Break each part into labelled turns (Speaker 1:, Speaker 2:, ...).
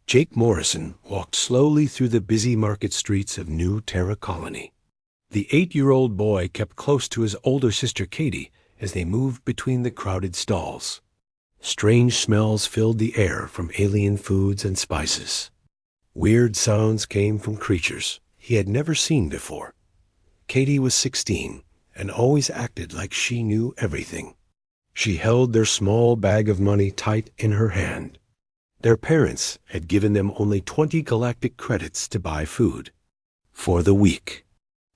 Speaker 1: Jake Morrison walked slowly through the busy market streets of New Terra Colony. The 8-year-old boy kept close to his older sister Katie as they moved between the crowded stalls. Strange smells filled the air from alien foods and spices. Weird sounds came from creatures he had never seen before. Katie was 16 and always acted like she knew everything. She held their small bag of money tight in her hand. Their parents had given them only 20 galactic credits to buy food for the week.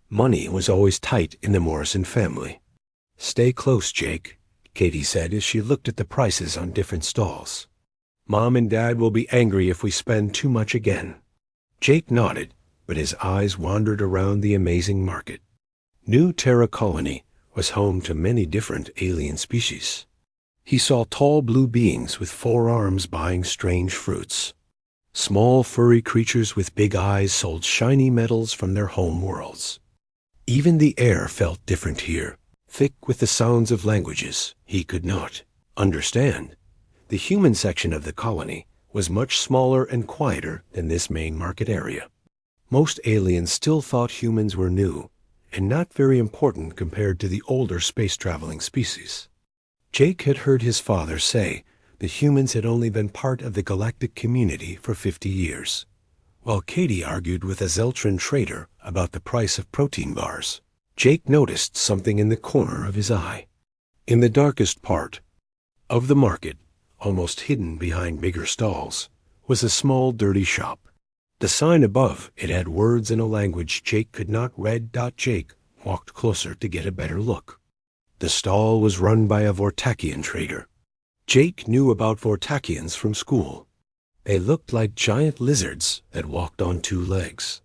Speaker 1: Money was always tight in the Morrison family. "Stay close, Jake," Katie said as she looked at the prices on different stalls. "Mom and Dad will be angry if we spend too much again." Jake nodded, but his eyes wandered around the amazing market. New Terra Colony was home to many different alien species. He saw tall blue beings with 4 arms buying strange fruits. Small furry creatures with big eyes sold shiny metals from their home worlds. Even the air felt different here, thick with the sounds of languages he could not understand. The human section of the colony was much smaller and quieter than this main market area. Most aliens still thought humans were new and not very important compared to the older space-traveling species. Jake had heard his father say that humans had only been part of the galactic community for 50 years, while Katie argued with a Zeltran trader about the price of protein bars. Jake noticed something in the corner of his eye. In the darkest part of the market, almost hidden behind bigger stalls, was a small, dirty shop. The sign above it had words in a language Jake could not read. Jake walked closer to get a better look. The stall was run by a Vortakian trader. Jake knew about Vortakians from school. They looked like giant lizards that walked on 2 legs.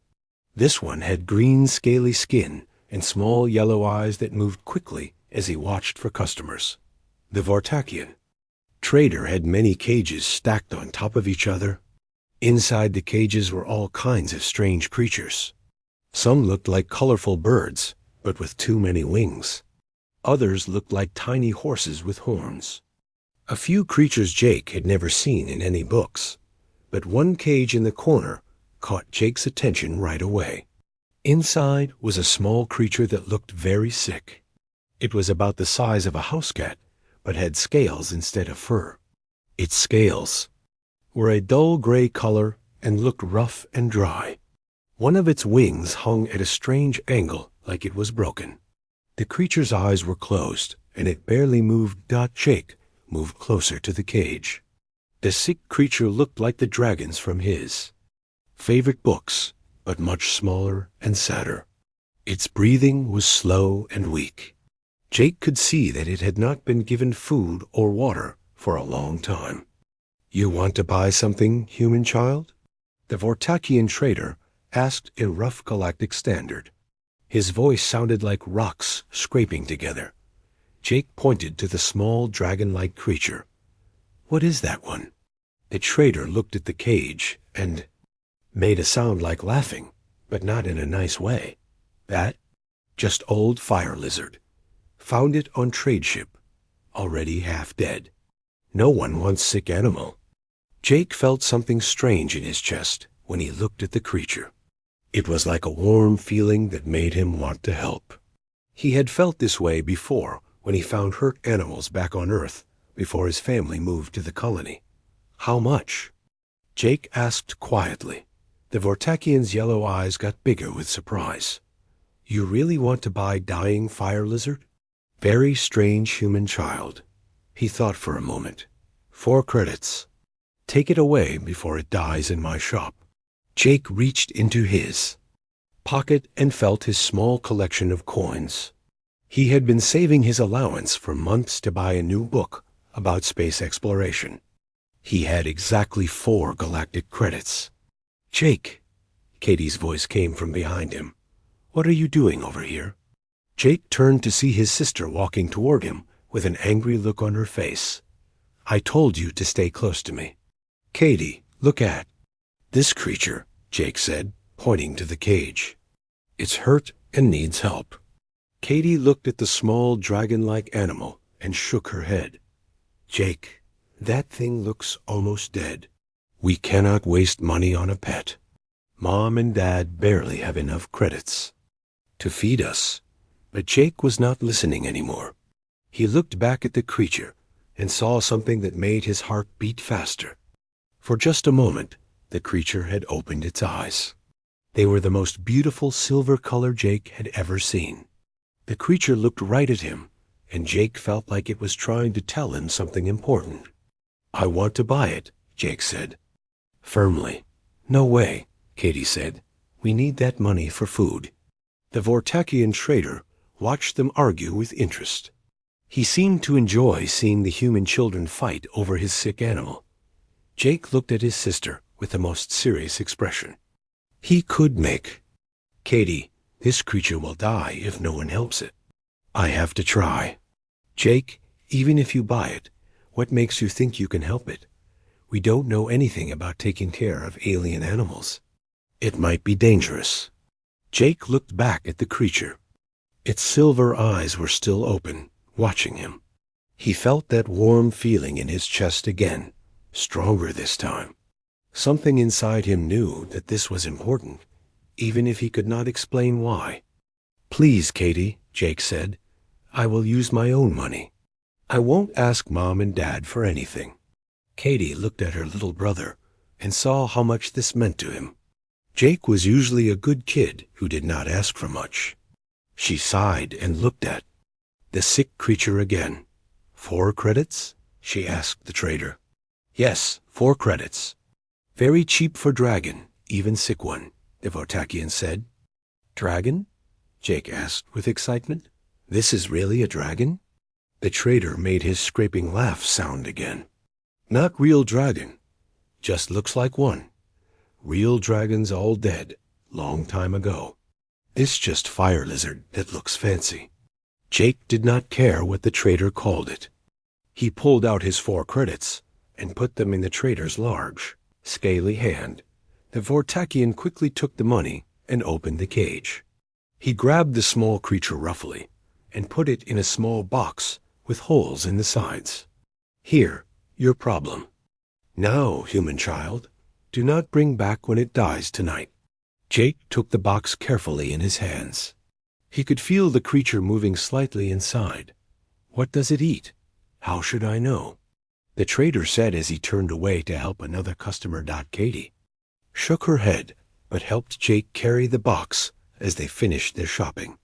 Speaker 1: This one had green, scaly skin and small yellow eyes that moved quickly as he watched for customers. The Vortakian trader had many cages stacked on top of each other. Inside the cages were all kinds of strange creatures. Some looked like colorful birds, but with too many wings. Others looked like tiny horses with horns. A few creatures Jake had never seen in any books, but one cage in the corner caught Jake's attention right away. Inside was a small creature that looked very sick. It was about the size of a house cat, but had scales instead of fur. Its scales were a dull gray color and looked rough and dry. One of its wings hung at a strange angle like it was broken. The creature's eyes were closed, and it barely moved. Jake moved closer to the cage. The sick creature looked like the dragons from his favorite books, but much smaller and sadder. Its breathing was slow and weak. Jake could see that it had not been given food or water for a long time. "You want to buy something, human child?" the Vortakian trader asked in rough galactic standard. His voice sounded like rocks scraping together. Jake pointed to the small dragon-like creature. "What is that one?" The trader looked at the cage and made a sound like laughing, but not in a nice way. "That? Just old fire lizard. Found it on trade ship. Already half dead. No one wants sick animal." Jake felt something strange in his chest when he looked at the creature. It was like a warm feeling that made him want to help. He had felt this way before when he found hurt animals back on Earth before his family moved to the colony. "How much?" Jake asked quietly. The Vortakian's yellow eyes got bigger with surprise. "You really want to buy dying fire lizard?" Very strange human child. He thought for a moment. 4 credits. Take it away before it dies in my shop." Jake reached into his pocket and felt his small collection of coins. He had been saving his allowance for months to buy a new book about space exploration. He had exactly 4 galactic credits. "Jake," Katie's voice came from behind him. "What are you doing over here?" Jake turned to see his sister walking toward him with an angry look on her face. "I told you to stay close to me." "Katie, look at this creature," Jake said, pointing to the cage. "It's hurt and needs help." Katie looked at the small dragon-like animal and shook her head. "Jake, that thing looks almost dead." We cannot waste money on a pet. Mom and Dad barely have enough credits to feed us. But Jake was not listening anymore. He looked back at the creature and saw something that made his heart beat faster. For just a moment, the creature had opened its eyes. They were the most beautiful silver color Jake had ever seen. The creature looked right at him, and Jake felt like it was trying to tell him something important. "I want to buy it," Jake said. Firmly. "No way," Katie said. "We need that money for food." The Vortakian trader watched them argue with interest. He seemed to enjoy seeing the human children fight over his sick animal. Jake looked at his sister with the most serious expression. He could make. "Katie, this creature will die if no one helps it." "I have to try." "Jake, even if you buy it, what makes you think you can help it? We don't know anything about taking care of alien animals. It might be dangerous." Jake looked back at the creature. Its silver eyes were still open, watching him. He felt that warm feeling in his chest again, stronger this time. Something inside him knew that this was important, even if he could not explain why. "Please, Katie," Jake said, "I will use my own money. I won't ask Mom and Dad for anything." Katie looked at her little brother and saw how much this meant to him. Jake was usually a good kid who did not ask for much. She sighed and looked at the sick creature again. "4 credits?" she asked the trader. "Yes, 4 credits. Very cheap for dragon, even sick one," the Vortakian said. "Dragon?" Jake asked with excitement. "This is really a dragon?" The trader made his scraping laugh sound again. "Not real dragon. Just looks like one. Real dragons all dead, long time ago. This just fire lizard that looks fancy." Jake did not care what the trader called it. He pulled out his 4 credits and put them in the trader's large, scaly hand. The Vortakian quickly took the money and opened the cage. He grabbed the small creature roughly and put it in a small box with holes in the sides. "Here, your problem. Now, human child, do not bring back when it dies tonight." Jake took the box carefully in his hands. He could feel the creature moving slightly inside. "What does it eat? How should I know?" the trader said as he turned away to help another customer. Katie shook her head, but helped Jake carry the box as they finished their shopping.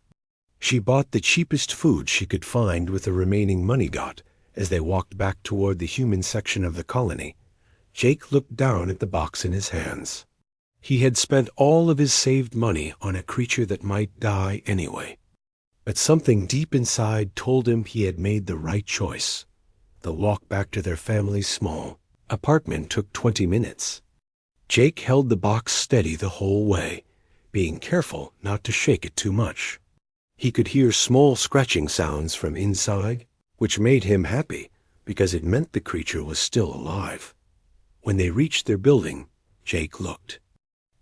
Speaker 1: She bought the cheapest food she could find with the remaining money got. As they walked back toward the human section of the colony, Jake looked down at the box in his hands. He had spent all of his saved money on a creature that might die anyway. But something deep inside told him he had made the right choice. The walk back to their family's small apartment took 20 minutes. Jake held the box steady the whole way, being careful not to shake it too much. He could hear small scratching sounds from inside, which made him happy because it meant the creature was still alive. When they reached their building, Jake looked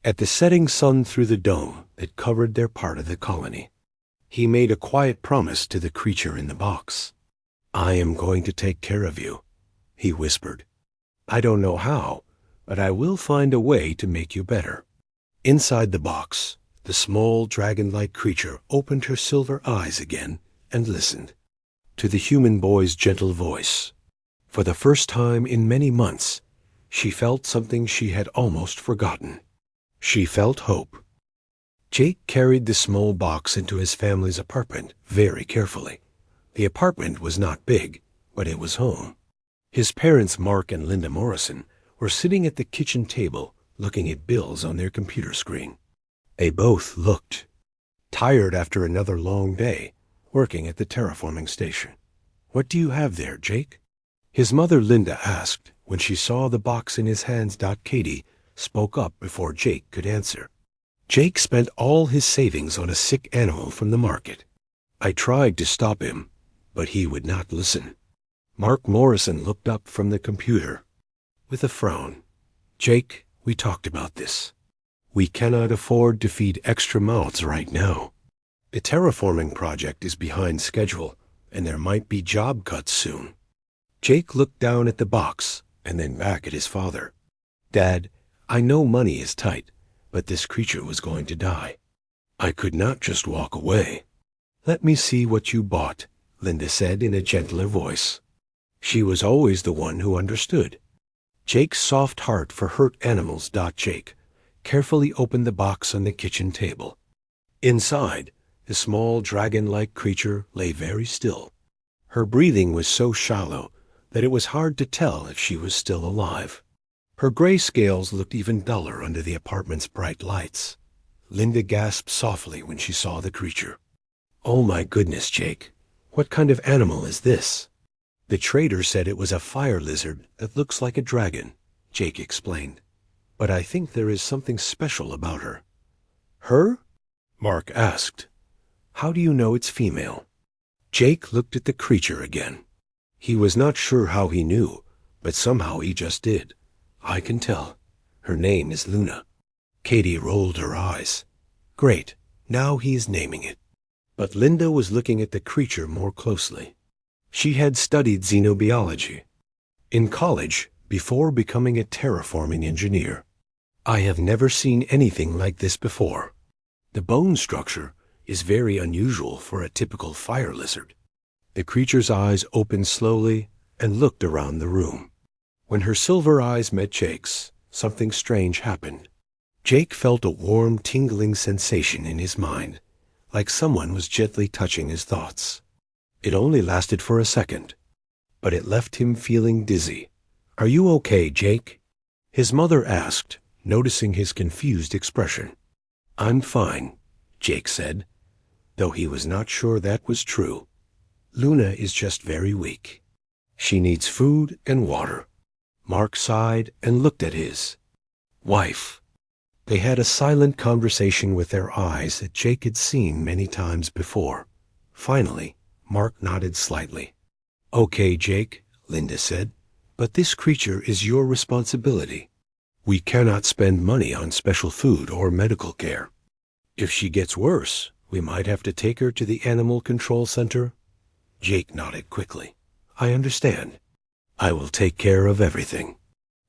Speaker 1: at the setting sun through the dome that covered their part of the colony. He made a quiet promise to the creature in the box. "I am going to take care of you," he whispered. "I don't know how, but I will find a way to make you better." Inside the box, the small dragon-like creature opened her silver eyes again and listened to the human boy's gentle voice. For the first time in many months, she felt something she had almost forgotten. She felt hope. Jake carried the small box into his family's apartment very carefully. The apartment was not big, but it was home. His parents, Mark and Linda Morrison, were sitting at the kitchen table looking at bills on their computer screen. They both looked tired after another long day working at the terraforming station. "What do you have there, Jake?" his mother Linda asked when she saw the box in his hands. Katie spoke up before Jake could answer. "Jake spent all his savings on a sick animal from the market. I tried to stop him, but he would not listen." Mark Morrison looked up from the computer with a frown. "Jake, we talked about this. We cannot afford to feed extra mouths right now. The terraforming project is behind schedule, and there might be job cuts soon." Jake looked down at the box and then back at his father. Dad, I know money is tight, but this creature was going to die. I could not just walk away. Let me see what you bought, Linda said in a gentler voice. She was always the one who understood. Jake's soft heart for hurt animals. Jake carefully opened the box on the kitchen table. Inside, the small dragon-like creature lay very still. Her breathing was so shallow that it was hard to tell if she was still alive. Her gray scales looked even duller under the apartment's bright lights. Linda gasped softly when she saw the creature. Oh my goodness, Jake. What kind of animal is this? The trader said it was a fire lizard that looks like a dragon, Jake explained. But I think there is something special about her. Her? Mark asked. How do you know it's female? Jake looked at the creature again. He was not sure how he knew, but somehow he just did. I can tell. Her name is Luna. Katie rolled her eyes. Great, now he is naming it. But Linda was looking at the creature more closely. She had studied xenobiology in college before becoming a terraforming engineer. I have never seen anything like this before. The bone structure is very unusual for a typical fire lizard. The creature's eyes opened slowly and looked around the room. When her silver eyes met Jake's, something strange happened. Jake felt a warm, tingling sensation in his mind, like someone was gently touching his thoughts. It only lasted for a second, but it left him feeling dizzy. Are you okay, Jake? His mother asked, noticing his confused expression. I'm fine, Jake said, though he was not sure that was true. Luna is just very weak. She needs food and water. Mark sighed and looked at his wife. They had a silent conversation with their eyes that Jake had seen many times before. Finally, Mark nodded slightly. Okay, Jake, Linda said, but this creature is your responsibility. We cannot spend money on special food or medical care. If she gets worse, we might have to take her to the Animal Control Center. Jake nodded quickly. I understand. I will take care of everything.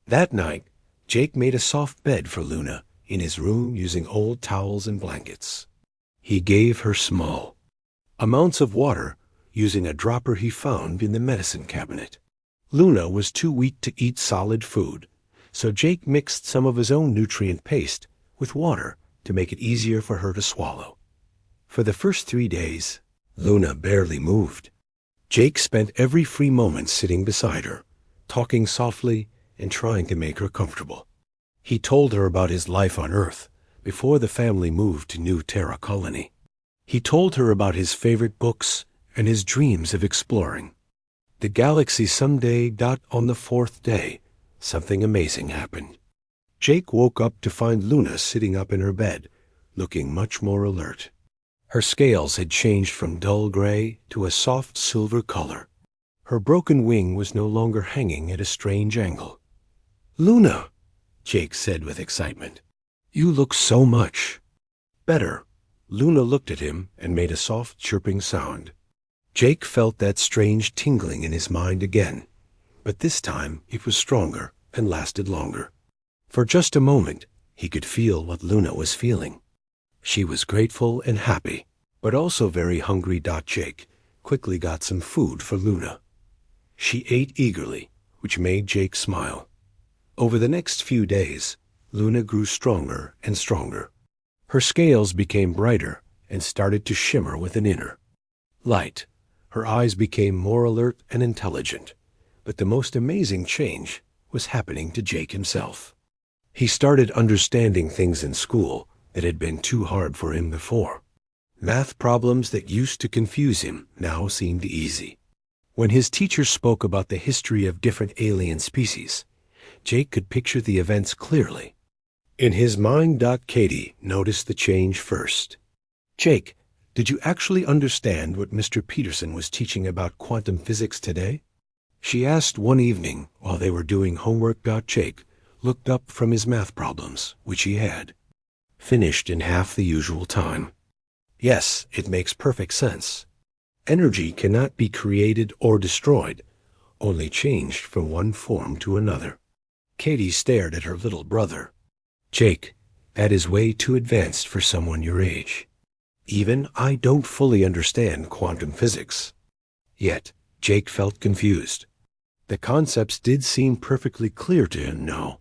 Speaker 1: That night, Jake made a soft bed for Luna in his room using old towels and blankets. He gave her small amounts of water using a dropper he found in the medicine cabinet. Luna was too weak to eat solid food, so Jake mixed some of his own nutrient paste with water to make it easier for her to swallow. For the first 3 days, Luna barely moved. Jake spent every free moment sitting beside her, talking softly and trying to make her comfortable. He told her about his life on Earth before the family moved to New Terra Colony. He told her about his favorite books and his dreams of exploring the galaxy someday. On the 4th day, something amazing happened. Jake woke up to find Luna sitting up in her bed, looking much more alert. Her scales had changed from dull gray to a soft silver color. Her broken wing was no longer hanging at a strange angle. Luna, Jake said with excitement, you look so much better. Luna looked at him and made a soft chirping sound. Jake felt that strange tingling in his mind again, but this time it was stronger and lasted longer. For just a moment, he could feel what Luna was feeling. She was grateful and happy, but also very hungry. Jake quickly got some food for Luna. She ate eagerly, which made Jake smile. Over the next few days, Luna grew stronger and stronger. Her scales became brighter and started to shimmer with an inner light. Her eyes became more alert and intelligent, but the most amazing change was happening to Jake himself. He started understanding things in school that had been too hard for him before. Math problems that used to confuse him now seemed easy. When his teacher spoke about the history of different alien species, Jake could picture the events clearly. In his mind, Katie noticed the change first. Jake, did you actually understand what Mr. Peterson was teaching about quantum physics today? She asked one evening while they were doing homework. Jake looked up from his math problems, which he had finished in half the usual time. Yes, it makes perfect sense. Energy cannot be created or destroyed, only changed from one form to another. Katie stared at her little brother. Jake, that is way too advanced for someone your age. Even I don't fully understand quantum physics. Yet, Jake felt confused. The concepts did seem perfectly clear to him now,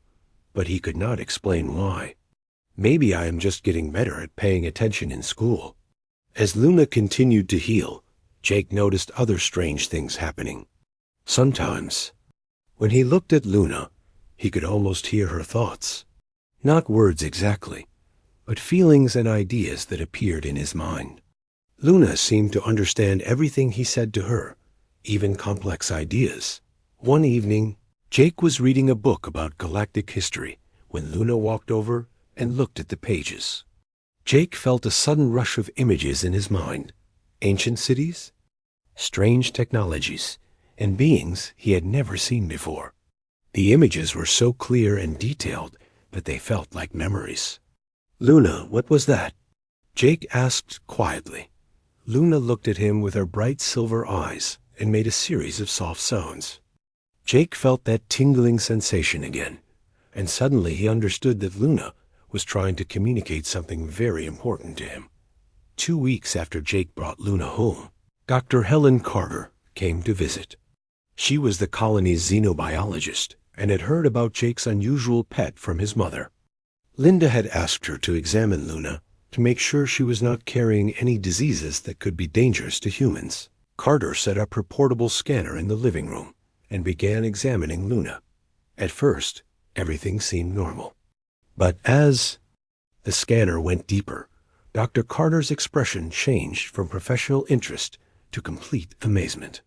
Speaker 1: but he could not explain why. Maybe I am just getting better at paying attention in school. As Luna continued to heal, Jake noticed other strange things happening. Sometimes, when he looked at Luna, he could almost hear her thoughts. Not words exactly, but feelings and ideas that appeared in his mind. Luna seemed to understand everything he said to her, even complex ideas. One evening, Jake was reading a book about galactic history when Luna walked over and looked at the pages. Jake felt a sudden rush of images in his mind. Ancient cities, strange technologies, and beings he had never seen before. The images were so clear and detailed that they felt like memories. "Luna, what was that?" Jake asked quietly. Luna looked at him with her bright silver eyes and made a series of soft sounds. Jake felt that tingling sensation again, and suddenly he understood that Luna was trying to communicate something very important to him. 2 weeks after Jake brought Luna home, Dr. Helen Carter came to visit. She was the colony's xenobiologist and had heard about Jake's unusual pet from his mother. Linda had asked her to examine Luna to make sure she was not carrying any diseases that could be dangerous to humans. Carter set up her portable scanner in the living room and began examining Luna. At first, everything seemed normal. But as the scanner went deeper, Dr. Carter's expression changed from professional interest to complete amazement.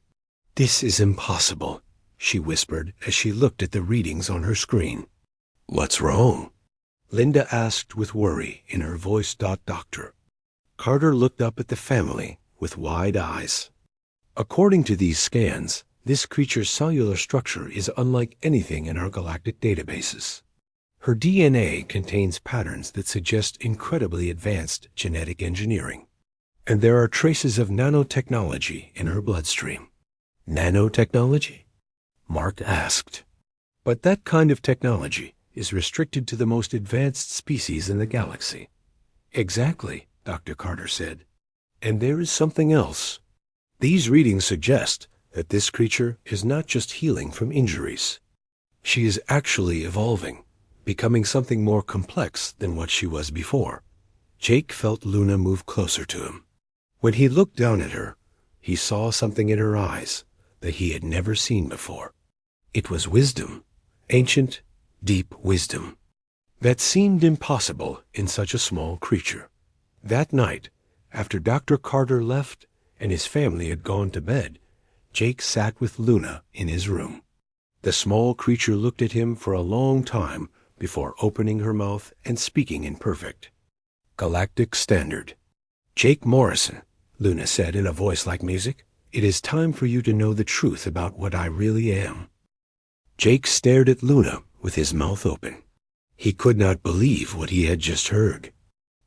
Speaker 1: "This is impossible," she whispered as she looked at the readings on her screen. "What's wrong?" Linda asked with worry in her voice. "Doctor." Carter looked up at the family with wide eyes. "According to these scans, this creature's cellular structure is unlike anything in our galactic databases. Her DNA contains patterns that suggest incredibly advanced genetic engineering. And there are traces of nanotechnology in her bloodstream." "Nanotechnology?" Mark asked. "But that kind of technology is restricted to the most advanced species in the galaxy." "Exactly," Dr. Carter said. "And there is something else. These readings suggest that this creature is not just healing from injuries. She is actually evolving, becoming something more complex than what she was before." Jake felt Luna move closer to him. When he looked down at her, he saw something in her eyes that he had never seen before. It was wisdom, ancient, deep wisdom, that seemed impossible in such a small creature. That night, after Dr. Carter left and his family had gone to bed, Jake sat with Luna in his room. The small creature looked at him for a long time before opening her mouth and speaking in perfect Galactic Standard. "Jake Morrison," Luna said in a voice like music, "it is time for you to know the truth about what I really am." Jake stared at Luna with his mouth open. He could not believe what he had just heard.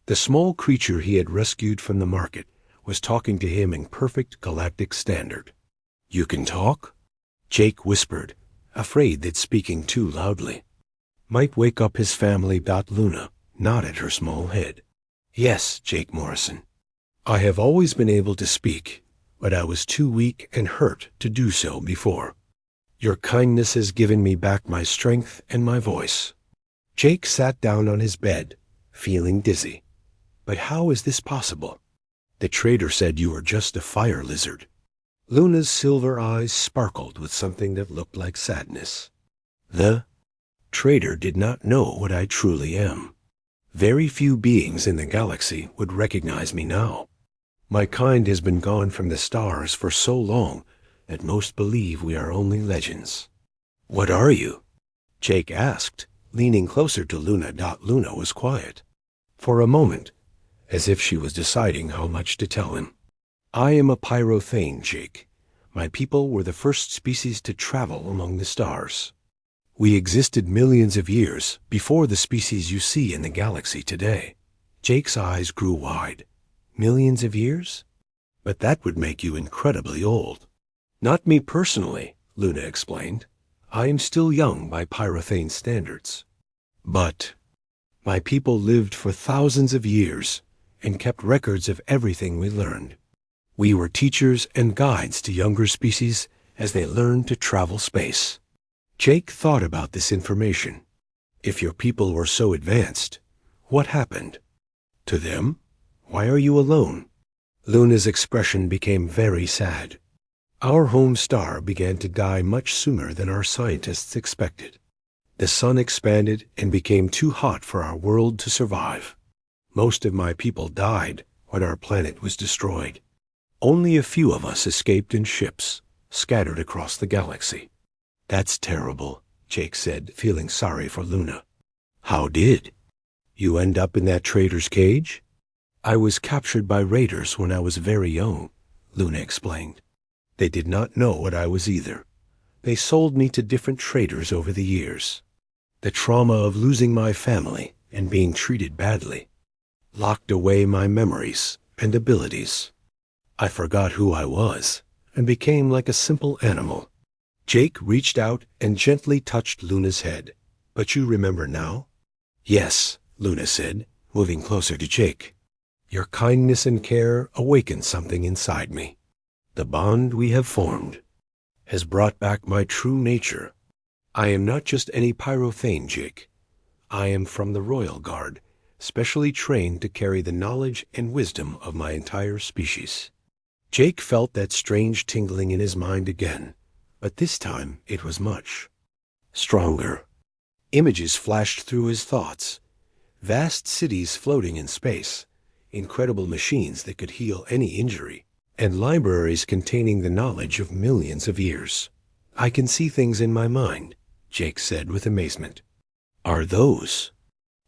Speaker 1: The small creature he had rescued from the market was talking to him in perfect Galactic Standard. "You can talk?" Jake whispered, afraid that speaking too loudly might wake up his family. Luna nodded her small head. "Yes, Jake Morrison. I have always been able to speak, but I was too weak and hurt to do so before. Your kindness has given me back my strength and my voice." Jake sat down on his bed, feeling dizzy. "But how is this possible? The trader said you were just a fire lizard." Luna's silver eyes sparkled with something that looked like sadness. "The trader did not know what I truly am. Very few beings in the galaxy would recognize me now. My kind has been gone from the stars for so long that most believe we are only legends." "What are you?" Jake asked, leaning closer to Luna. Luna was quiet for a moment, as if she was deciding how much to tell him. "I am a pyrothane, Jake. My people were the first species to travel among the stars. We existed millions of years before the species you see in the galaxy today." Jake's eyes grew wide. "Millions of years? But that would make you incredibly old." "Not me personally," Luna explained. I am still young by Pyrothane standards. But my people lived for thousands of years and kept records of everything we learned. We were teachers and guides to younger species as they learned to travel space. Jake thought about this information. If your people were so advanced, what happened? To them? Why are you alone? Luna's expression became very sad. Our home star began to die much sooner than our scientists expected. The sun expanded and became too hot for our world to survive. Most of my people died when our planet was destroyed. Only a few of us escaped in ships, scattered across the galaxy. That's terrible, Jake said, feeling sorry for Luna. How did you end up in that traitor's cage? I was captured by raiders when I was very young, Luna explained. They did not know what I was either. They sold me to different traders over the years. The trauma of losing my family and being treated badly locked away my memories and abilities. I forgot who I was and became like a simple animal. Jake reached out and gently touched Luna's head. But you remember now? Yes, Luna said, moving closer to Jake. Your kindness and care awakened something inside me. The bond we have formed has brought back my true nature. I am not just any pyrothane, Jake. I am from the Royal Guard, specially trained to carry the knowledge and wisdom of my entire species. Jake felt that strange tingling in his mind again, but this time it was much stronger. Images flashed through his thoughts. Vast cities floating in space, incredible machines that could heal any injury, and libraries containing the knowledge of millions of years. I can see things in my mind, Jake said with amazement. Are those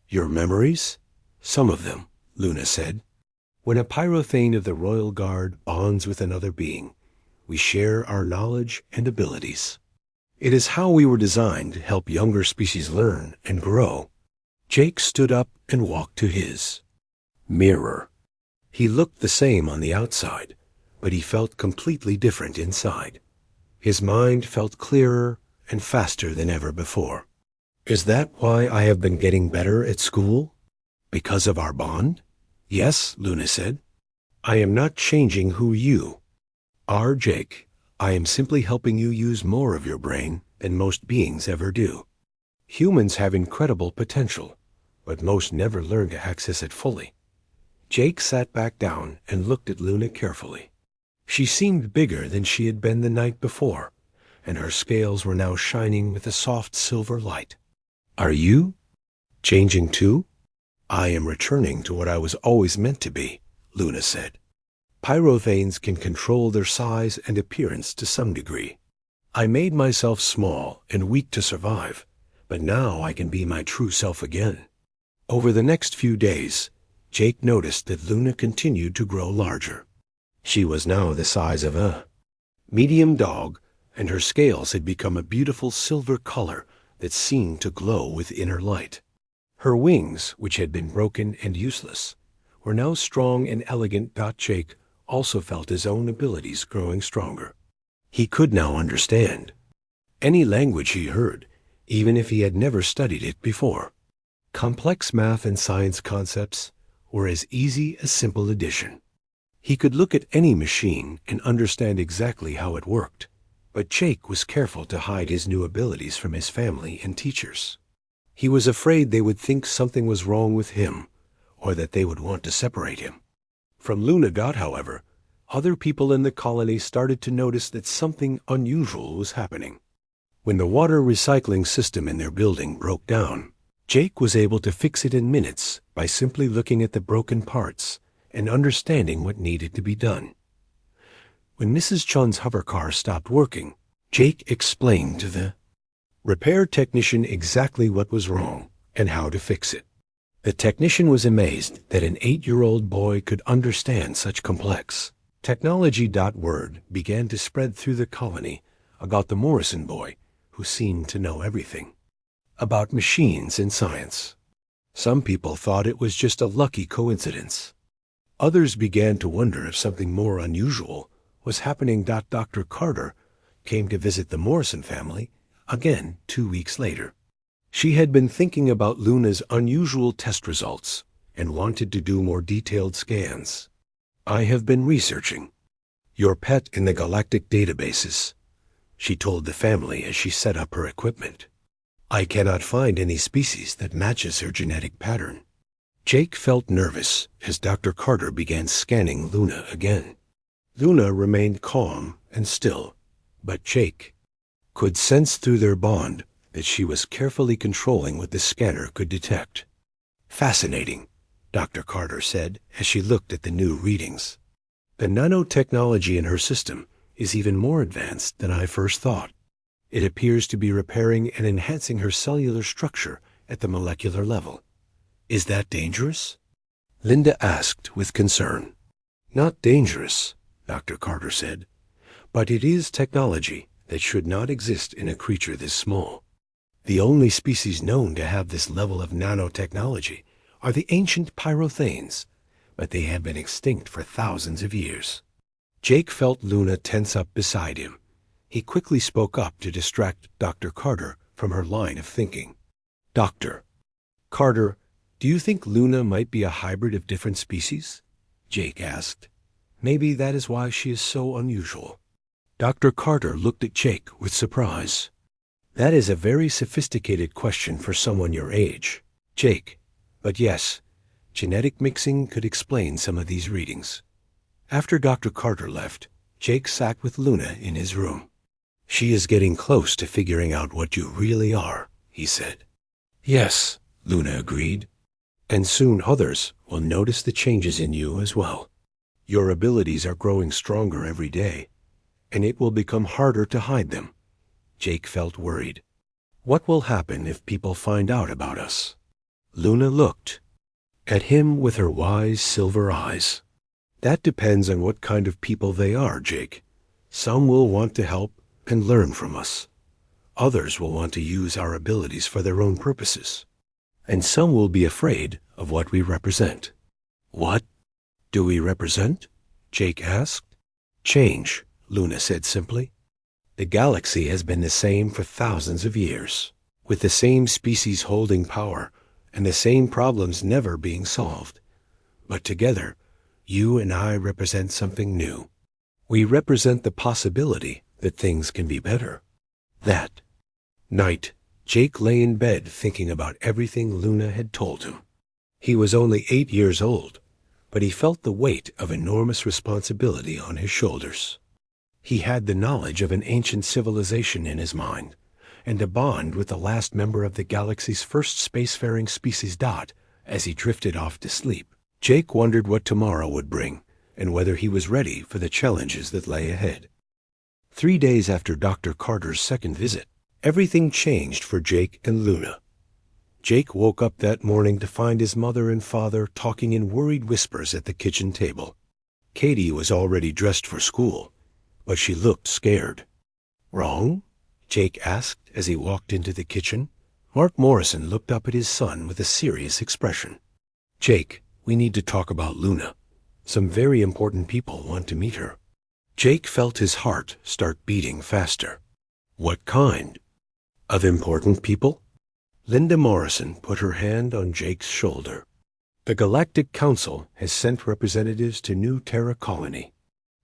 Speaker 1: your memories? Some of them, Luna said. When a pyrothane of the Royal Guard bonds with another being, we share our knowledge and abilities. It is how we were designed to help younger species learn and grow. Jake stood up and walked to his mirror. He looked the same on the outside, but he felt completely different inside. His mind felt clearer and faster than ever before. Is that why I have been getting better at school? Because of our bond? Yes, Luna said. I am not changing who you are, Jake. I am simply helping you use more of your brain than most beings ever do. Humans have incredible potential, but most never learn to access it fully. Jake sat back down and looked at Luna carefully. She seemed bigger than she had been the night before, and her scales were now shining with a soft silver light. Are you changing too? I am returning to what I was always meant to be, Luna said. Pyrothanes can control their size and appearance to some degree. I made myself small and weak to survive, but now I can be my true self again. Over the next few days, Jake noticed that Luna continued to grow larger. She was now the size of a medium dog, and her scales had become a beautiful silver color that seemed to glow with inner light. Her wings, which had been broken and useless, were now strong and elegant. Jake also felt his own abilities growing stronger. He could now understand any language he heard, even if he had never studied it before. Complex math and science concepts were as easy as simple addition. He could look at any machine and understand exactly how it worked, but Jake was careful to hide his new abilities from his family and teachers. He was afraid they would think something was wrong with him, or that they would want to separate him. From Luna, however, other people in the colony started to notice that something unusual was happening. When the water recycling system in their building broke down, Jake was able to fix it in minutes by simply looking at the broken parts and understanding what needed to be done. When Mrs. Chun's hovercar stopped working, Jake explained to the repair technician exactly what was wrong and how to fix it. The technician was amazed that an 8-year-old boy could understand such complex technology. Word began to spread through the colony about the Morrison boy, who seemed to know everything about machines and science. Some people thought it was just a lucky coincidence. Others began to wonder if something more unusual was happening. Dr. Carter came to visit the Morrison family again 2 weeks later. She had been thinking about Luna's unusual test results and wanted to do more detailed scans. "I have been researching your pet in the galactic databases," she told the family as she set up her equipment. "I cannot find any species that matches her genetic pattern." Jake felt nervous as Dr. Carter began scanning Luna again. Luna remained calm and still, but Jake could sense through their bond that she was carefully controlling what the scanner could detect. "Fascinating," Dr. Carter said as she looked at the new readings. "The nanotechnology in her system is even more advanced than I first thought. It appears to be repairing and enhancing her cellular structure at the molecular level. Is that dangerous?" Linda asked with concern. "Not dangerous," Dr. Carter said, "but it is technology that should not exist in a creature this small. The only species known to have this level of nanotechnology are the ancient pyrothanes, but they have been extinct for thousands of years." Jake felt Luna tense up beside him. He quickly spoke up to distract Dr. Carter from her line of thinking. "Dr. Carter, do you think Luna might be a hybrid of different species?" Jake asked. "Maybe that is why she is so unusual." Dr. Carter looked at Jake with surprise. "That is a very sophisticated question for someone your age, Jake. But yes, genetic mixing could explain some of these readings." After Dr. Carter left, Jake sat with Luna in his room. "She is getting close to figuring out what you really are," he said. "Yes," Luna agreed. "And soon others will notice the changes in you as well. Your abilities are growing stronger every day, and it will become harder to hide them." Jake felt worried. "What will happen if people find out about us?" Luna looked at him with her wise silver eyes. "That depends on what kind of people they are, Jake. Some will want to help and learn from us. Others will want to use our abilities for their own purposes. And some will be afraid of what we represent." "What do we represent?" Jake asked. "Change," Luna said simply. "The galaxy has been the same for thousands of years, with the same species holding power and the same problems never being solved. But together, you and I represent something new. We represent the possibility that things can be better." That night, Jake lay in bed thinking about everything Luna had told him. He was only 8 years old, but he felt the weight of enormous responsibility on his shoulders. He had the knowledge of an ancient civilization in his mind, and a bond with the last member of the galaxy's first spacefaring species, Dot, as he drifted off to sleep. Jake wondered what tomorrow would bring, and whether he was ready for the challenges that lay ahead. 3 days after Dr. Carter's second visit, everything changed for Jake and Luna. Jake woke up that morning to find his mother and father talking in worried whispers at the kitchen table. Katie was already dressed for school, but she looked scared. "Wrong?" Jake asked as he walked into the kitchen. Mark Morrison looked up at his son with a serious expression. "Jake, we need to talk about Luna. Some very important people want to meet her." Jake felt his heart start beating faster. "What kind of important people?" Linda Morrison put her hand on Jake's shoulder. "The Galactic Council has sent representatives to New Terra Colony.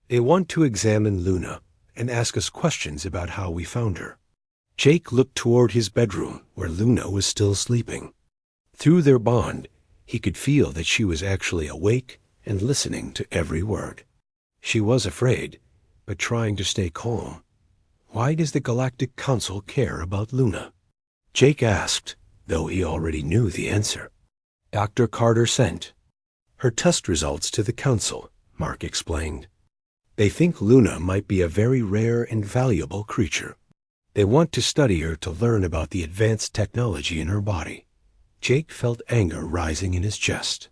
Speaker 1: They want to examine Luna and ask us questions about how we found her." Jake looked toward his bedroom where Luna was still sleeping. Through their bond, he could feel that she was actually awake and listening to every word. She was afraid, but trying to stay calm. "Why does the Galactic Council care about Luna?" Jake asked, though he already knew the answer. "Dr. Carter sent her test results to the Council," Mark explained. "They think Luna might be a very rare and valuable creature. They want to study her to learn about the advanced technology in her body." Jake felt anger rising in his chest.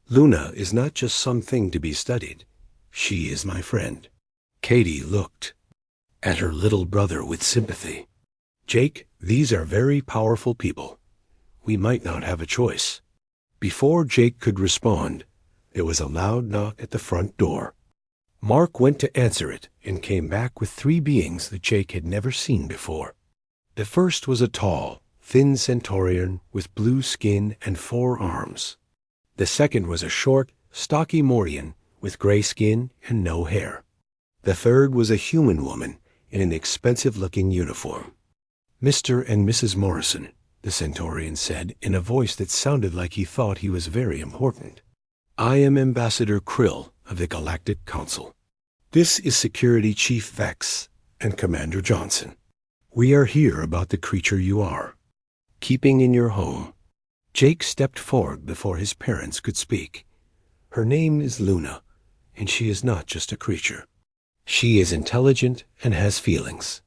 Speaker 1: "Luna is not just something to be studied. She is my friend." Katie looked at her little brother with sympathy. "Jake, these are very powerful people. We might not have a choice." Before Jake could respond, there was a loud knock at the front door. Mark went to answer it and came back with 3 beings that Jake had never seen before. The first was a tall, thin Centaurian with blue skin and 4 arms. The second was a short, stocky Morian with gray skin and no hair. The third was a human woman in an expensive-looking uniform. "Mr. and Mrs. Morrison," the Centaurian said in a voice that sounded like he thought he was very important. "I am Ambassador Krill of the Galactic Council. This is Security Chief Vex and Commander Johnson. We are here about the creature you are keeping in your home." Jake stepped forward before his parents could speak. "Her name is Luna, and she is not just a creature. She is intelligent and has feelings."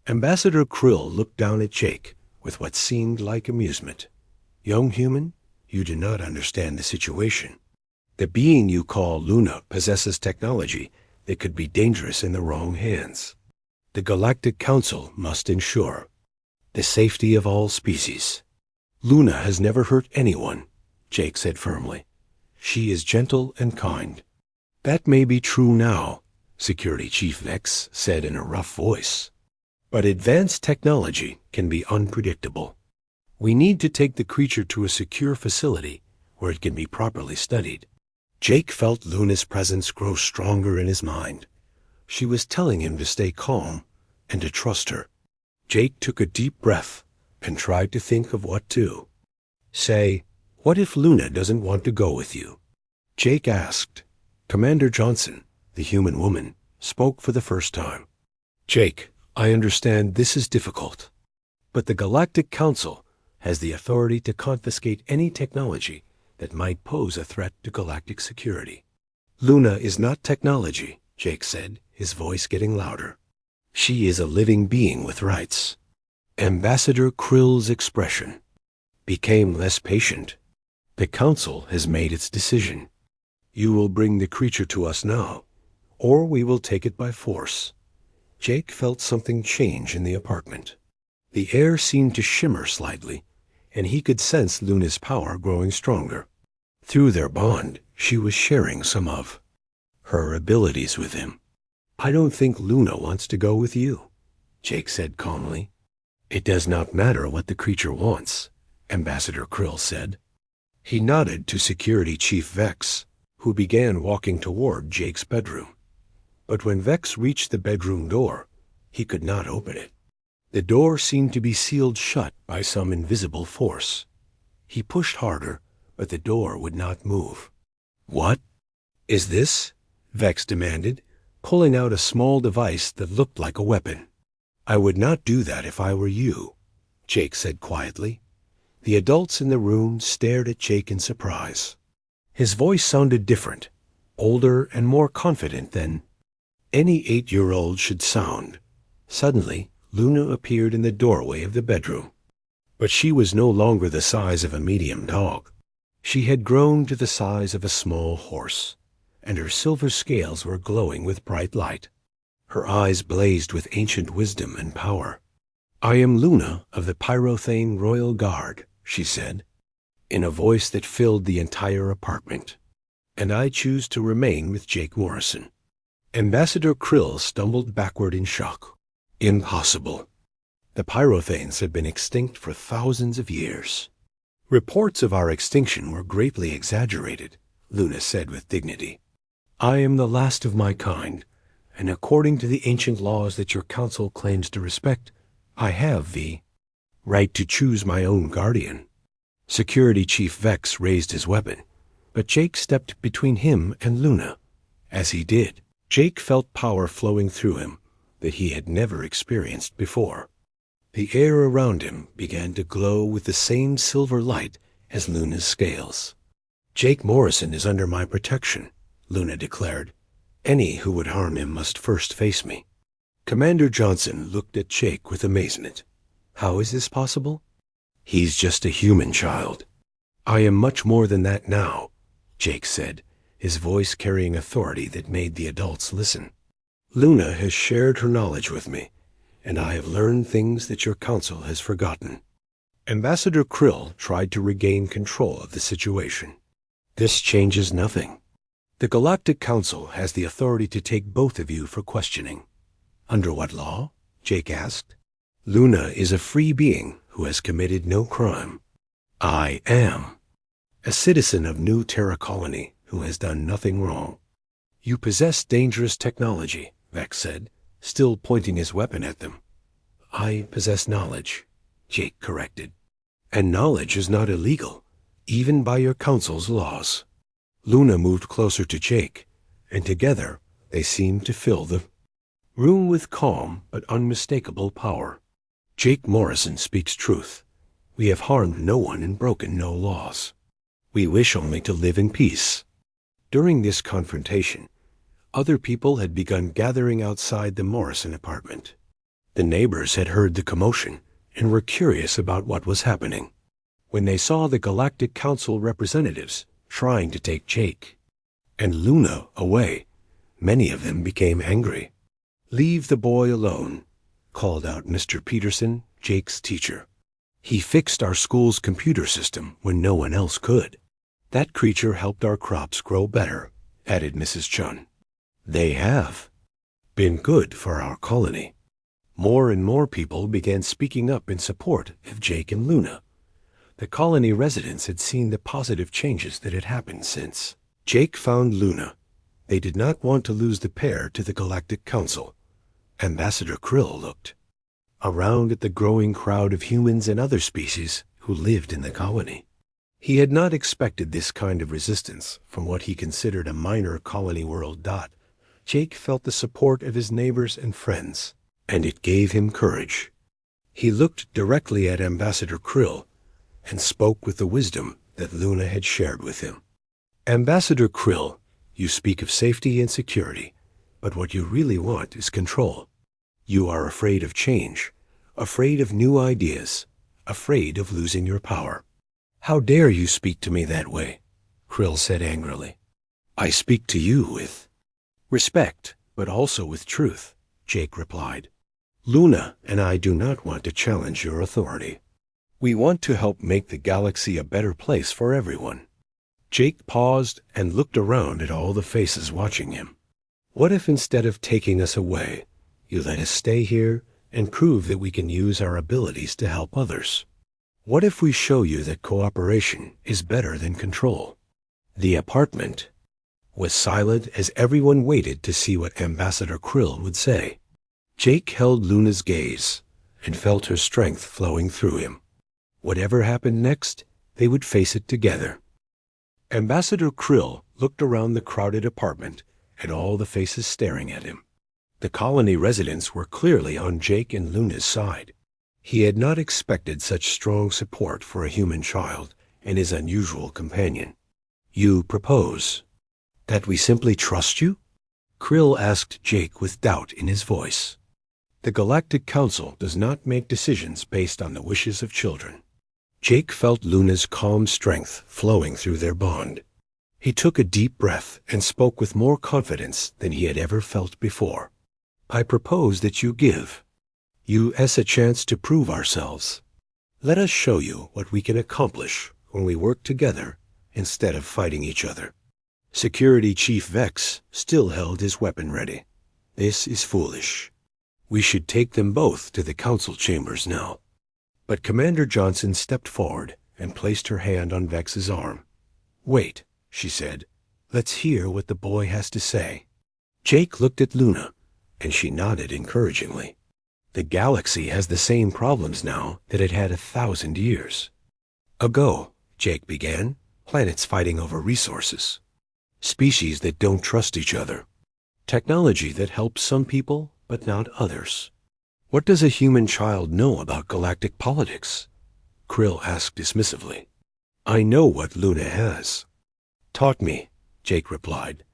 Speaker 1: Ambassador Krill looked down at Jake with what seemed like amusement. "Young human, you do not understand the situation. The being you call Luna possesses technology that could be dangerous in the wrong hands. The Galactic Council must ensure the safety of all species." "Luna has never hurt anyone," Jake said firmly. "She is gentle and kind." "That may be true now," Security Chief Vex said in a rough voice. "But advanced technology can be unpredictable. We need to take the creature to a secure facility where it can be properly studied." Jake felt Luna's presence grow stronger in his mind. She was telling him to stay calm and to trust her. Jake took a deep breath and tried to think of what to say. "What if Luna doesn't want to go with you?" Jake asked. Commander Johnson, the human woman, spoke for the first time. "Jake, I understand this is difficult, but the Galactic Council has the authority to confiscate any technology that might pose a threat to galactic security." "Luna is not technology," Jake said, his voice getting louder. "She is a living being with rights." Ambassador Krill's expression became less patient. "The Council has made its decision. You will bring the creature to us now, or we will take it by force." Jake felt something change in the apartment. The air seemed to shimmer slightly, and he could sense Luna's power growing stronger. Through their bond, she was sharing some of her abilities with him. "I don't think Luna wants to go with you," Jake said calmly. "It does not matter what the creature wants," Ambassador Krill said. He nodded to Security Chief Vex, who began walking toward Jake's bedroom. But when Vex reached the bedroom door, he could not open it. The door seemed to be sealed shut by some invisible force. He pushed harder, but the door would not move. "What is this?" Vex demanded, pulling out a small device that looked like a weapon. "I would not do that if I were you," Jake said quietly. The adults in the room stared at Jake in surprise. His voice sounded different, older and more confident than any 8-year-old should sound. Suddenly, Luna appeared in the doorway of the bedroom. But she was no longer the size of a medium dog. She had grown to the size of a small horse, and her silver scales were glowing with bright light. Her eyes blazed with ancient wisdom and power. "I am Luna of the Pyrothane Royal Guard," she said, in a voice that filled the entire apartment. "And I choose to remain with Jake Morrison." Ambassador Krill stumbled backward in shock. "Impossible. The Pyrothanes have been extinct for thousands of years." "Reports of our extinction were greatly exaggerated," Luna said with dignity. "I am the last of my kind, and according to the ancient laws that your council claims to respect, I have the right to choose my own guardian." Security Chief Vex raised his weapon, but Jake stepped between him and Luna. As he did, Jake felt power flowing through him that he had never experienced before. The air around him began to glow with the same silver light as Luna's scales. "Jake Morrison is under my protection," Luna declared. "Any who would harm him must first face me." Commander Johnson looked at Jake with amazement. "How is this possible?" "He's just a human child." "I am much more than that now," Jake said, his voice carrying authority that made the adults listen. "Luna has shared her knowledge with me, and I have learned things that your council has forgotten." Ambassador Krill tried to regain control of the situation. "This changes nothing. The Galactic Council has the authority to take both of you for questioning." "Under what law?" Jake asked. Luna is a free being who has committed no crime. I am a citizen of New Terra Colony who has done nothing wrong. You possess dangerous technology, Vex said, still pointing his weapon at them. I possess knowledge, Jake corrected. And knowledge is not illegal, even by your council's laws. Luna moved closer to Jake, and together they seemed to fill the room with calm but unmistakable power. Jake Morrison speaks truth. We have harmed no one and broken no laws. We wish only to live in peace. During this confrontation, other people had begun gathering outside the Morrison apartment. The neighbors had heard the commotion and were curious about what was happening. When they saw the Galactic Council representatives trying to take Jake and Luna away, many of them became angry. "Leave the boy alone," called out Mr. Peterson, Jake's teacher. "He fixed our school's computer system when no one else could." "That creature helped our crops grow better," added Mrs. Chun. "They have been good for our colony." More and more people began speaking up in support of Jake and Luna. The colony residents had seen the positive changes that had happened since Jake found Luna. They did not want to lose the pair to the Galactic Council. Ambassador Krill looked around at the growing crowd of humans and other species who lived in the colony. He had not expected this kind of resistance from what he considered a minor colony world. Jake felt the support of his neighbors and friends, and it gave him courage. He looked directly at Ambassador Krill and spoke with the wisdom that Luna had shared with him. "Ambassador Krill, you speak of safety and security, but what you really want is control. You are afraid of change, afraid of new ideas, afraid of losing your power." "How dare you speak to me that way?" Krill said angrily. "I speak to you with respect, but also with truth," Jake replied. "Luna and I do not want to challenge your authority. We want to help make the galaxy a better place for everyone." Jake paused and looked around at all the faces watching him. "What if instead of taking us away, you let us stay here and prove that we can use our abilities to help others? What if we show you that cooperation is better than control?" The apartment was silent as everyone waited to see what Ambassador Krill would say. Jake held Luna's gaze and felt her strength flowing through him. Whatever happened next, they would face it together. Ambassador Krill looked around the crowded apartment at all the faces staring at him. The colony residents were clearly on Jake and Luna's side. He had not expected such strong support for a human child and his unusual companion. "You propose that we simply trust you?" Krill asked Jake with doubt in his voice. "The Galactic Council does not make decisions based on the wishes of children." Jake felt Luna's calm strength flowing through their bond. He took a deep breath and spoke with more confidence than he had ever felt before. "I propose that you give us a chance to prove ourselves. Let us show you what we can accomplish when we work together instead of fighting each other." Security Chief Vex still held his weapon ready. "This is foolish. We should take them both to the council chambers now." But Commander Johnson stepped forward and placed her hand on Vex's arm. "Wait," she said. "Let's hear what the boy has to say." Jake looked at Luna, and she nodded encouragingly. "The galaxy has the same problems now that it had 1,000 years ago," Jake began. "Planets fighting over resources, species that don't trust each other, technology that helps some people but not others. What does a human child know about galactic politics?" Krill asked dismissively. "I know what Luna has taught me," Jake replied.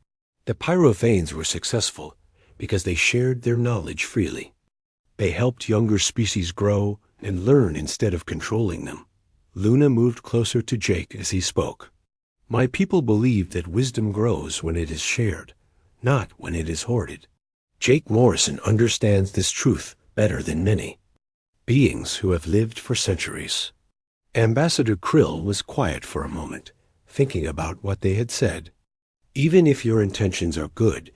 Speaker 1: "The Pyrophanes were successful because they shared their knowledge freely. They helped younger species grow and learn instead of controlling them." Luna moved closer to Jake as he spoke. "My people believe that wisdom grows when it is shared, not when it is hoarded. Jake Morrison understands this truth better than many beings who have lived for centuries." Ambassador Krill was quiet for a moment, thinking about what they had said. "Even if your intentions are good,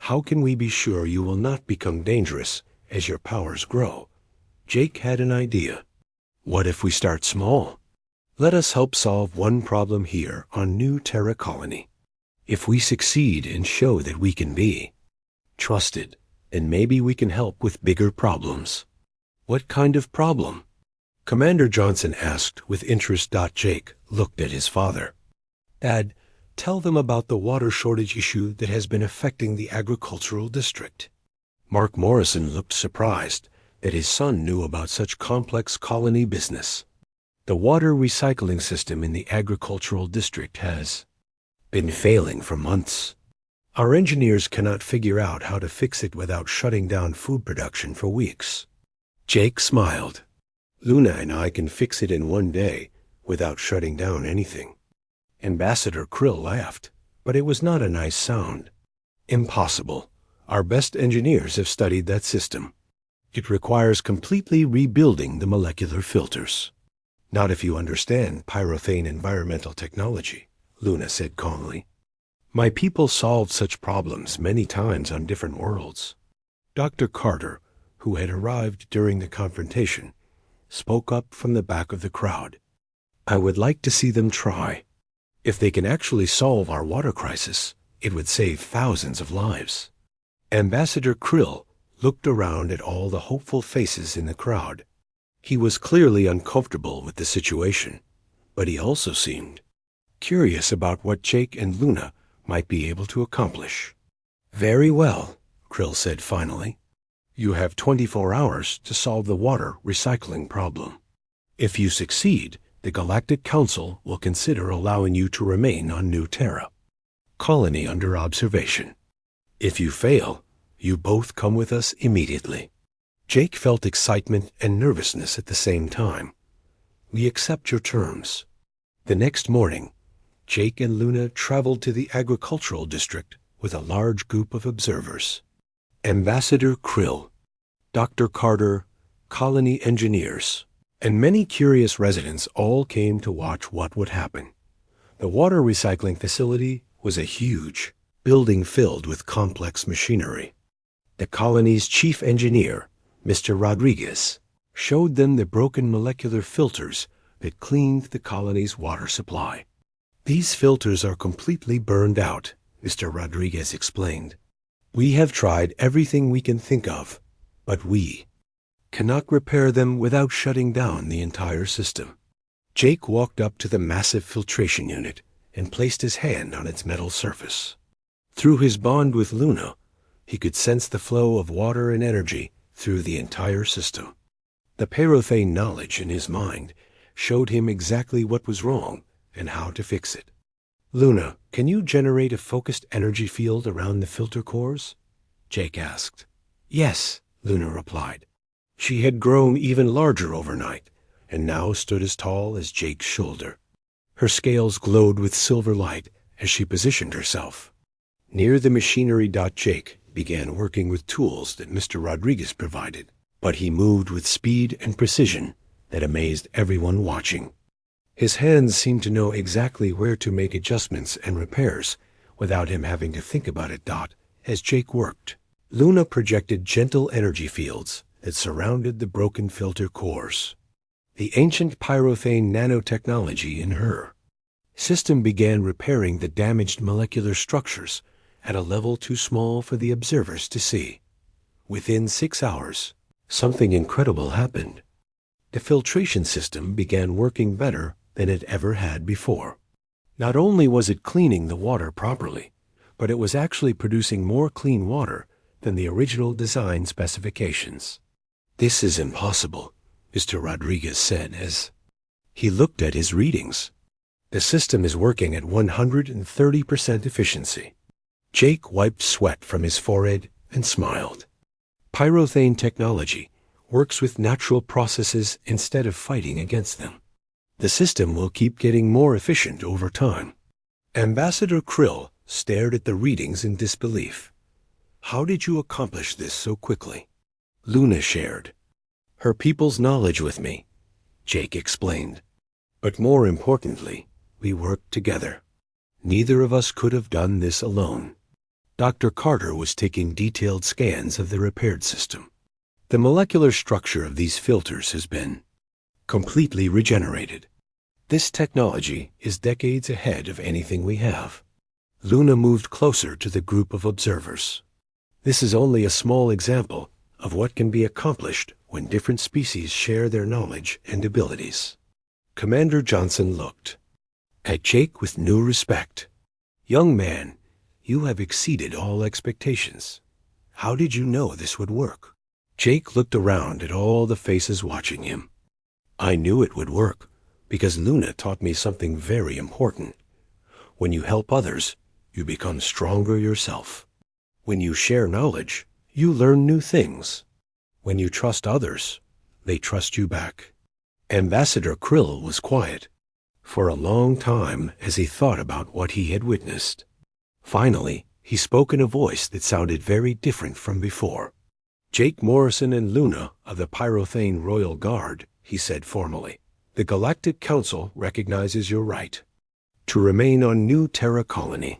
Speaker 1: how can we be sure you will not become dangerous as your powers grow?" Jake had an idea. What if we start small? Let us help solve one problem here on New Terra Colony. If we succeed and show that we can be trusted, then maybe we can help with bigger problems. What kind of problem? Commander Johnson asked with interest. Jake looked at his father. Dad, tell them about the water shortage issue that has been affecting the agricultural district. Mark Morrison looked surprised that his son knew about such complex colony business. The water recycling system in the agricultural district has been failing for months. Our engineers cannot figure out how to fix it without shutting down food production for weeks. Jake smiled. Luna and I can fix it in one day without shutting down anything. Ambassador Krill laughed, but it was not a nice sound. Impossible. Our best engineers have studied that system. It requires completely rebuilding the molecular filters. Not if you understand pyrothane environmental technology, Luna said calmly. My people solved such problems many times on different worlds. Dr. Carter, who had arrived during the confrontation, spoke up from the back of the crowd. I would like to see them try. If they can actually solve our water crisis, it would save thousands of lives. Ambassador Krill looked around at all the hopeful faces in the crowd. He was clearly uncomfortable with the situation, but he also seemed curious about what Jake and Luna might be able to accomplish. Very well, Krill said finally. You have 24 hours to solve the water recycling problem. If you succeed, the Galactic Council will consider allowing you to remain on New Terra. Colony under observation. If you fail, you both come with us immediately. Jake felt excitement and nervousness at the same time. We accept your terms. The next morning, Jake and Luna traveled to the agricultural district with a large group of observers. Ambassador Krill, Dr. Carter, colony engineers, and many curious residents all came to watch what would happen. The water recycling facility was a huge building filled with complex machinery. The colony's chief engineer, Mr. Rodriguez, showed them the broken molecular filters that cleaned the colony's water supply. These filters are completely burned out, Mr. Rodriguez explained. We have tried everything we can think of, but we cannot repair them without shutting down the entire system. Jake walked up to the massive filtration unit and placed his hand on its metal surface. Through his bond with Luna, he could sense the flow of water and energy through the entire system. The pyrothane knowledge in his mind showed him exactly what was wrong and how to fix it. Luna, can you generate a focused energy field around the filter cores? Jake asked. Yes, Luna replied. She had grown even larger overnight and now stood as tall as Jake's shoulder. Her scales glowed with silver light as she positioned herself. Near the machinery. Jake began working with tools that Mr. Rodriguez provided, but he moved with speed and precision that amazed everyone watching. His hands seemed to know exactly where to make adjustments and repairs without him having to think about it. As Jake worked, Luna projected gentle energy fields that surrounded the broken filter cores. The ancient pyrothane nanotechnology in her system began repairing the damaged molecular structures at a level too small for the observers to see. Within 6 hours, something incredible happened. The filtration system began working better than it ever had before. Not only was it cleaning the water properly, but it was actually producing more clean water than the original design specifications. This is impossible, Mr. Rodriguez said as he looked at his readings. The system is working at 130% efficiency. Jake wiped sweat from his forehead and smiled. Pyrothane technology works with natural processes instead of fighting against them. The system will keep getting more efficient over time. Ambassador Krill stared at the readings in disbelief. How did you accomplish this so quickly? Luna shared her people's knowledge with me, Jake explained. But more importantly, we worked together. Neither of us could have done this alone. Dr. Carter was taking detailed scans of the repaired system. The molecular structure of these filters has been completely regenerated. This technology is decades ahead of anything we have. Luna moved closer to the group of observers. This is only a small example of what can be accomplished when different species share their knowledge and abilities. Commander Johnson looked at Jake with new respect. Young man, you have exceeded all expectations. How did you know this would work? Jake looked around at all the faces watching him. I knew it would work because Luna taught me something very important. When you help others, you become stronger yourself. When you share knowledge, you learn new things. When you trust others, they trust you back. Ambassador Krill was quiet for a long time as he thought about what he had witnessed. Finally, he spoke in a voice that sounded very different from before. Jake Morrison and Luna of the Pyrothane Royal Guard, he said formally. The Galactic Council recognizes your right to remain on New Terra Colony.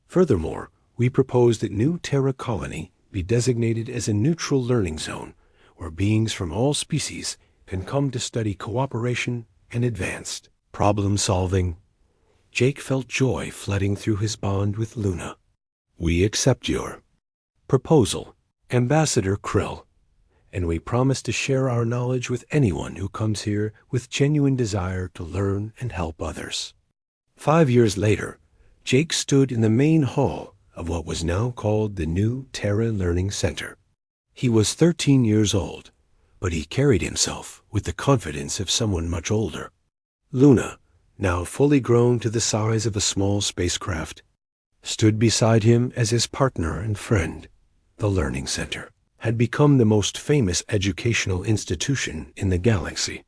Speaker 1: Furthermore, we propose that New Terra Colony be designated as a neutral learning zone where beings from all species can come to study cooperation and advanced problem-solving. Jake felt joy flooding through his bond with Luna. We accept your proposal, Ambassador Krill, and we promise to share our knowledge with anyone who comes here with genuine desire to learn and help others. 5 years later, Jake stood in the main hall of what was now called the New Terra Learning Center. He was 13 years old, but he carried himself with the confidence of someone much older. Luna, now fully grown to the size of a small spacecraft, stood beside him as his partner and friend. The Learning Center had become the most famous educational institution in the galaxy.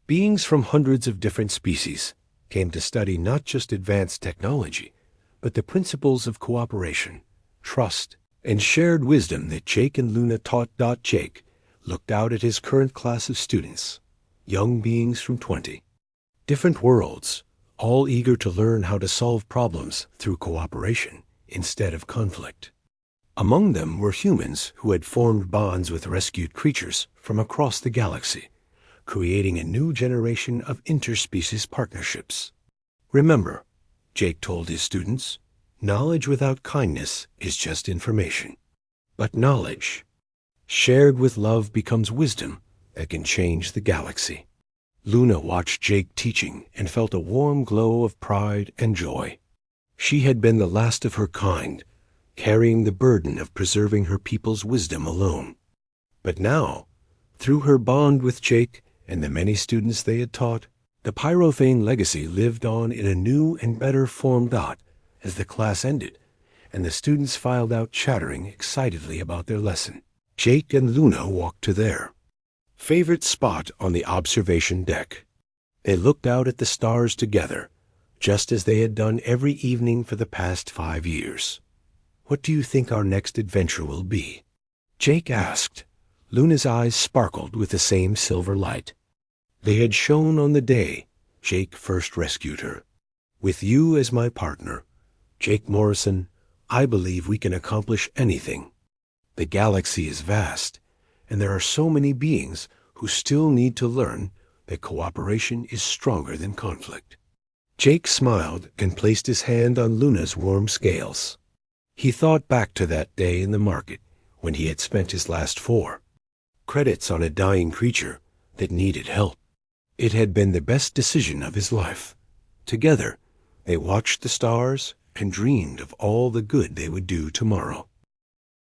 Speaker 1: Beings from hundreds of different species came to study not just advanced technology, but the principles of cooperation, trust, and shared wisdom that Jake and Luna taught. Jake looked out at his current class of students, young beings from 20 different worlds, all eager to learn how to solve problems through cooperation instead of conflict. Among them were humans who had formed bonds with rescued creatures from across the galaxy, creating a new generation of interspecies partnerships. Remember, Jake told his students, knowledge without kindness is just information. But knowledge, shared with love, becomes wisdom that can change the galaxy. Luna watched Jake teaching and felt a warm glow of pride and joy. She had been the last of her kind, carrying the burden of preserving her people's wisdom alone. But now, through her bond with Jake and the many students they had taught, the Pyrothane legacy lived on in a new and better form. As the class ended, and the students filed out chattering excitedly about their lesson, Jake and Luna walked to their favorite spot on the observation deck. They looked out at the stars together, just as they had done every evening for the past 5 years. What do you think our next adventure will be? Jake asked. Luna's eyes sparkled with the same silver light they had shone on the day Jake first rescued her. With you as my partner, Jake Morrison, I believe we can accomplish anything. The galaxy is vast, and there are so many beings who still need to learn that cooperation is stronger than conflict. Jake smiled and placed his hand on Luna's warm scales. He thought back to that day in the market when he had spent his last 4 credits on a dying creature that needed help. It had been the best decision of his life. Together, they watched the stars and dreamed of all the good they would do tomorrow.